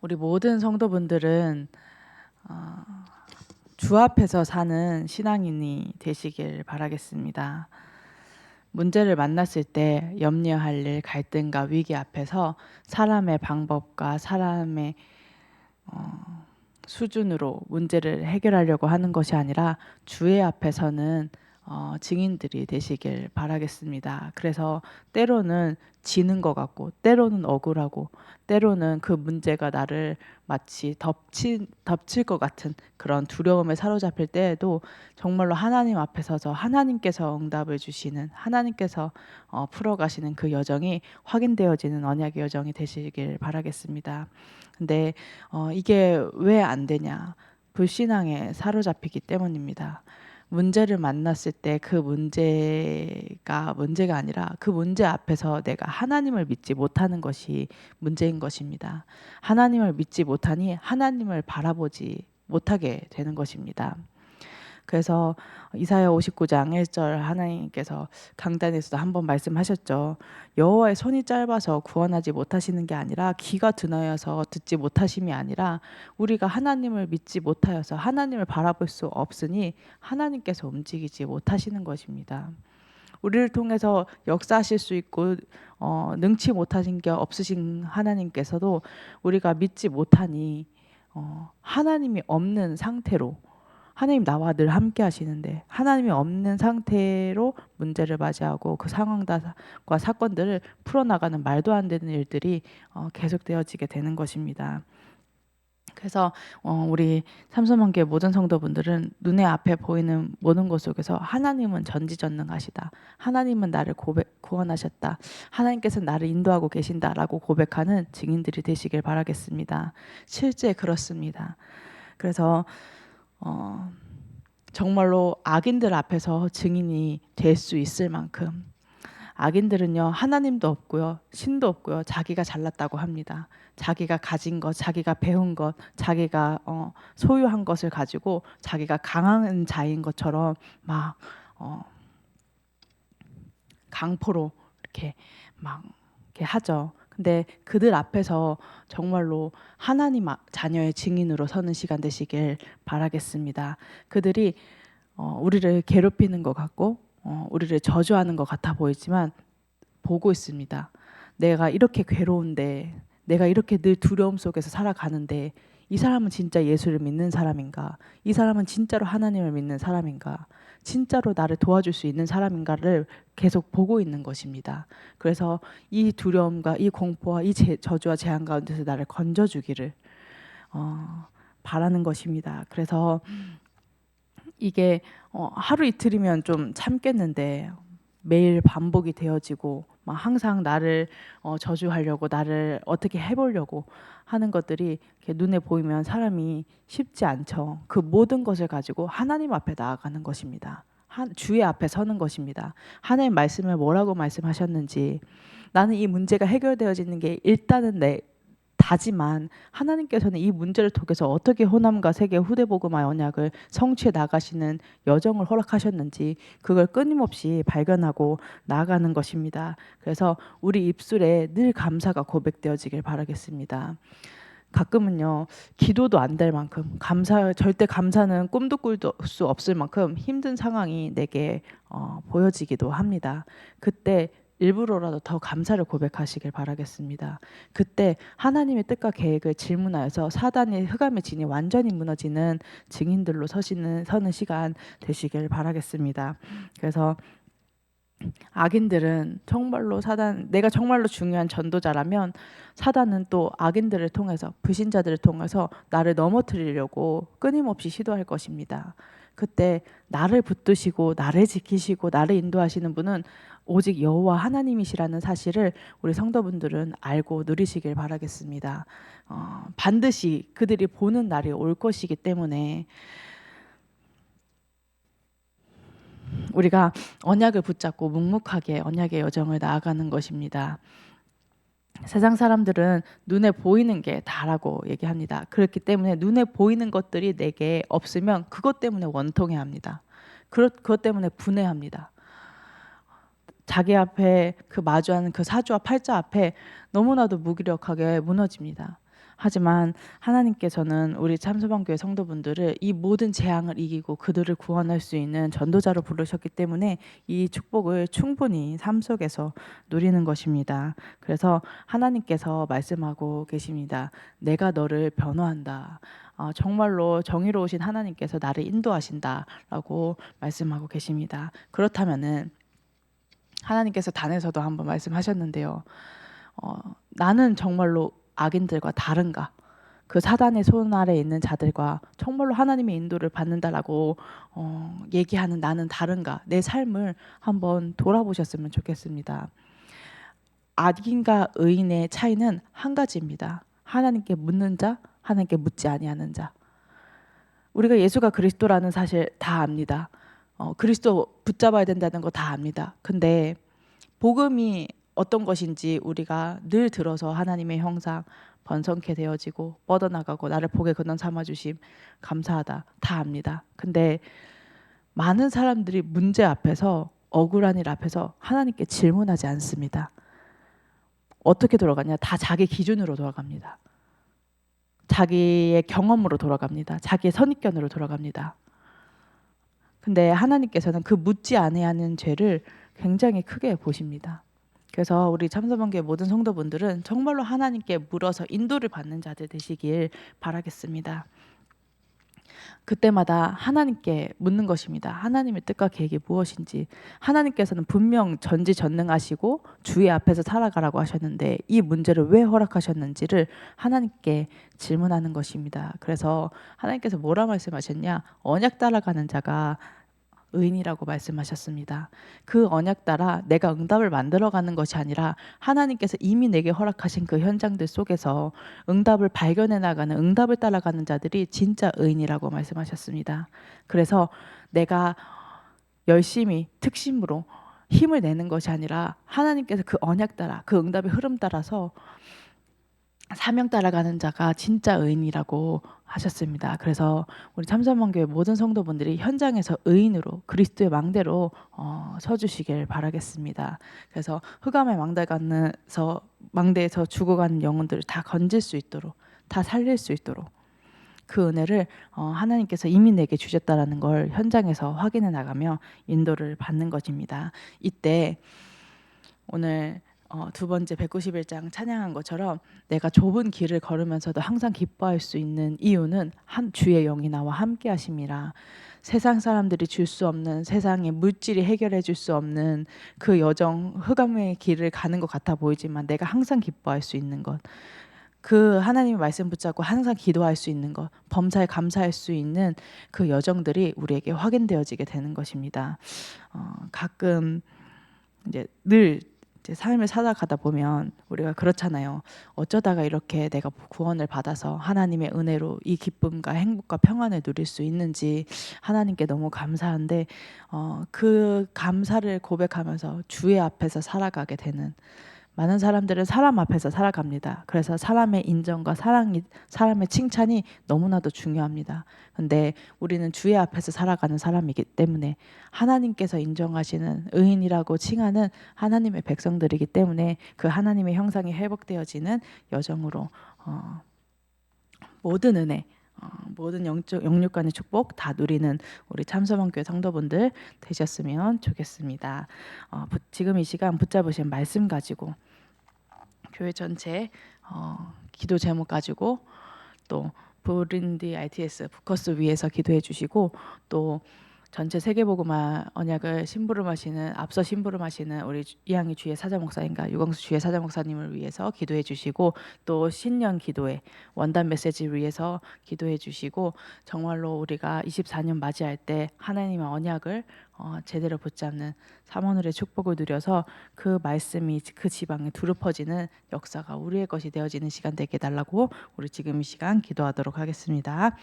우리 모든 성도분들은 주 앞에서 사는 신앙인이 되시길 바라겠습니다. 문제를 만났을 때 염려할 일, 갈등과 위기 앞에서 사람의 방법과 사람의 수준으로 문제를 해결하려고 하는 것이 아니라 주의 앞에서는 증인들이 되시길 바라겠습니다. 그래서 때로는 지는 것 같고, 때로는 억울하고, 때로는 그 문제가 나를 마치 덮칠 것 같은 그런 두려움에 사로잡힐 때에도 정말로 하나님 앞에 서서 하나님께서 응답을 주시는, 하나님께서 풀어가시는 그 여정이 확인되어지는 언약의 여정이 되시길 바라겠습니다. 근데 이게 왜 안 되냐? 불신앙에 사로잡히기 때문입니다. 문제를 만났을 때 그 문제가 아니라 그 문제 앞에서 내가 하나님을 믿지 못하는 것이 문제인 것입니다. 하나님을 믿지 못하니 하나님을 바라보지 못하게 되는 것입니다. 그래서 이사야 59장 1절 하나님께서 강단에서도 한번 말씀하셨죠. 여호와의 손이 짧아서 구원하지 못하시는 게 아니라 귀가 둔하여서 듣지 못하심이 아니라 우리가 하나님을 믿지 못하여서 하나님을 바라볼 수 없으니 하나님께서 움직이지 못하시는 것입니다. 우리를 통해서 역사하실 수 있고 능치 못하신 게 없으신 하나님께서도 우리가 믿지 못하니 하나님이 없는 상태로 하나님 나와 늘 함께 하시는데 하나님이 없는 상태로 문제를 맞이하고 그 상황과 사건들을 풀어나가는 말도 안 되는 일들이 계속되어지게 되는 것입니다. 그래서 우리 삼소만교회 모든 성도분들은 눈에 앞에 보이는 모든 것 속에서 하나님은 전지전능하시다. 하나님은 나를 구원하셨다. 하나님께서 나를 인도하고 계신다라고 고백하는 증인들이 되시길 바라겠습니다. 실제 그렇습니다. 그래서 정말로 악인들 앞에서 증인이 될 수 있을 만큼 악인들은요 하나님도 없고요 신도 없고요 자기가 잘났다고 합니다. 자기가 가진 것, 자기가 배운 것, 자기가 소유한 것을 가지고 자기가 강한 자인 것처럼 막 강포로 이렇게 막 이렇게 하죠. 근데 그들 앞에서 정말로 하나님 자녀의 증인으로 서는 시간 되시길 바라겠습니다. 그들이 우리를 괴롭히는 것 같고 우리를 저주하는 것 같아 보이지만 보고 있습니다. 내가 이렇게 괴로운데 내가 이렇게 늘 두려움 속에서 살아가는데 이 사람은 진짜 예수를 믿는 사람인가? 이 사람은 진짜로 하나님을 믿는 사람인가? 진짜로 나를 도와줄 수 있는 사람인가를 계속 보고 있는 것입니다. 그래서 이 두려움과 이 공포와 이 저주와 재앙 가운데서 나를 건져주기를 바라는 것입니다. 그래서 이게 하루 이틀이면 좀 참겠는데 매일 반복이 되어지고 막 항상 나를 저주하려고 나를 어떻게 해보려고 하는 것들이 이렇게 눈에 보이면 사람이 쉽지 않죠. 그 모든 것을 가지고 하나님 앞에 나아가는 것입니다. 주의 앞에 서는 것입니다. 하나님 말씀을 뭐라고 말씀하셨는지 나는 이 문제가 해결되어지는 게 일단은 다지만 하나님께서는 이 문제를 통해서 어떻게 호남과 세계 후대복음화의 언약을 성취해 나가시는 여정을 허락하셨는지 그걸 끊임없이 발견하고 나아가는 것입니다. 그래서 우리 입술에 늘 감사가 고백되어지길 바라겠습니다. 가끔은요 기도도 안 될 만큼 절대 감사는 꿈도 꿀 수 없을 만큼 힘든 상황이 내게 보여지기도 합니다. 그때 일부러라도 더 감사를 고백하시길 바라겠습니다. 그때 하나님의 뜻과 계획을 질문하여서 사단의 흑암의 진이 완전히 무너지는 증인들로 서는 시간 되시길 바라겠습니다. 그래서 악인들은 정말로 내가 정말로 중요한 전도자라면 사단은 또 악인들을 통해서 불신자들을 통해서 나를 넘어뜨리려고 끊임없이 시도할 것입니다. 그때 나를 붙드시고 나를 지키시고 나를 인도하시는 분은 오직 여호와 하나님이시라는 사실을 우리 성도분들은 알고 누리시길 바라겠습니다. 반드시 그들이 보는 날이 올 것이기 때문에 우리가 언약을 붙잡고 묵묵하게 언약의 여정을 나아가는 것입니다. 세상 사람들은 눈에 보이는 게 다라고 얘기합니다. 그렇기 때문에 눈에 보이는 것들이 내게 없으면 그것 때문에 원통해합니다. 그것 때문에 분해합니다. 자기 앞에 그 마주하는 그 사주와 팔자 앞에 너무나도 무기력하게 무너집니다. 하지만 하나님께서는 우리 참소방교회 성도분들을 이 모든 재앙을 이기고 그들을 구원할 수 있는 전도자로 부르셨기 때문에 이 축복을 충분히 삶 속에서 누리는 것입니다. 그래서 하나님께서 말씀하고 계십니다. 내가 너를 변호한다. 정말로 정의로우신 하나님께서 나를 인도하신다라고 말씀하고 계십니다. 그렇다면은 하나님께서 단에서도 한번 말씀하셨는데요. 나는 정말로 악인들과 다른가? 그 사단의 손 아래 있는 자들과 정말로 하나님의 인도를 받는다라고 얘기하는 나는 다른가? 내 삶을 한번 돌아보셨으면 좋겠습니다. 악인과 의인의 차이는 한 가지입니다. 하나님께 묻는 자, 하나님께 묻지 아니하는 자. 우리가 예수가 그리스도라는 사실 다 압니다. 그리스도 붙잡아야 된다는 거 다 압니다. 근데 복음이 어떤 것인지 우리가 늘 들어서 하나님의 형상 번성케 되어지고 뻗어나가고 나를 복의 근원 삼아주심 감사하다 다 압니다. 근데 많은 사람들이 문제 앞에서 억울한 일 앞에서 하나님께 질문하지 않습니다. 어떻게 돌아가냐? 다 자기 기준으로 돌아갑니다. 자기의 경험으로 돌아갑니다. 자기의 선입견으로 돌아갑니다. 근데 하나님께서는 그 묻지 아니하는 죄를 굉장히 크게 보십니다. 그래서 우리 참소방교회 모든 성도분들은 정말로 하나님께 물어서 인도를 받는 자들 되시길 바라겠습니다. 그때마다 하나님께 묻는 것입니다. 하나님의 뜻과 계획이 무엇인지. 하나님께서는 분명 전지전능하시고 주의 앞에서 살아가라고 하셨는데 이 문제를 왜 허락하셨는지를 하나님께 질문하는 것입니다. 그래서 하나님께서 뭐라 말씀하셨냐? 언약 따라가는 자가 의인이라고 말씀하셨습니다. 그 언약 따라 내가 응답을 만들어가는 것이 아니라 하나님께서 이미 내게 허락하신 그 현장들 속에서 응답을 발견해 나가는 응답을 따라가는 자들이 진짜 의인이라고 말씀하셨습니다. 그래서 내가 열심히 특심으로 힘을 내는 것이 아니라 하나님께서 그 언약 따라 그 응답의 흐름 따라서 사명 따라가는 자가 진짜 의인이라고 하셨습니다. 그래서 우리 참소망교회 모든 성도분들이 현장에서 의인으로 그리스도의 망대로 서주시길 바라겠습니다. 그래서 흑암의 망대에서 죽어가는 영혼들을 다 건질 수 있도록 다 살릴 수 있도록 그 은혜를 하나님께서 이미 내게 주셨다라는 걸 현장에서 확인해 나가며 인도를 받는 것입니다. 이때 오늘 두 번째 191장 찬양한 것처럼 내가 좁은 길을 걸으면서도 항상 기뻐할 수 있는 이유는 한 주의 영이 나와 함께 하심이라. 세상 사람들이 줄 수 없는 세상의 물질이 해결해 줄 수 없는 그 여정 흑암의 길을 가는 것 같아 보이지만 내가 항상 기뻐할 수 있는 것, 그 하나님의 말씀 붙잡고 항상 기도할 수 있는 것, 범사에 감사할 수 있는 그 여정들이 우리에게 확인되어지게 되는 것입니다. 가끔 이제 늘 삶을 살아가다 보면 우리가 그렇잖아요. 어쩌다가 이렇게 내가 구원을 받아서 하나님의 은혜로 이 기쁨과 행복과 평안을 누릴 수 있는지 하나님께 너무 감사한데 그 감사를 고백하면서 주의 앞에서 살아가게 되는, 많은 사람들은 사람 앞에서 살아갑니다. 그래서 사람의 인정과 사람의 칭찬이 너무나도 중요합니다. 근데 우리는 주의 앞에서 살아가는 사람이기 때문에 하나님께서 인정하시는 의인이라고 칭하는 하나님의 백성들이기 때문에 그 하나님의 형상이 회복되어지는 여정으로 모든 은혜, 모든 영육 간의 축복 다 누리는 우리 참소망교회 성도분들 되셨으면 좋겠습니다. 지금 이 시간 붙잡으신 말씀 가지고 교회 전체 기도 제목 가지고 또 부린디 ITS 포커스 위에서 기도해 주시고 또 전체 세계복음화 언약을 심부름하시는 앞서 심부름하시는 우리 이항희 주의 사자 목사님과 유광수 주의 사자 목사님을 위해서 기도해 주시고 또 신년 기도회 원단 메시지를 위해서 기도해 주시고 정말로 우리가 24년 맞이할 때 하나님의 언약을 제대로 붙잡는 삼원을의 축복을 누려서 그 말씀이 그 지방에 두루 퍼지는 역사가 우리의 것이 되어지는 시간 되게 해달라고 우리 지금 이 시간 기도하도록 하겠습니다.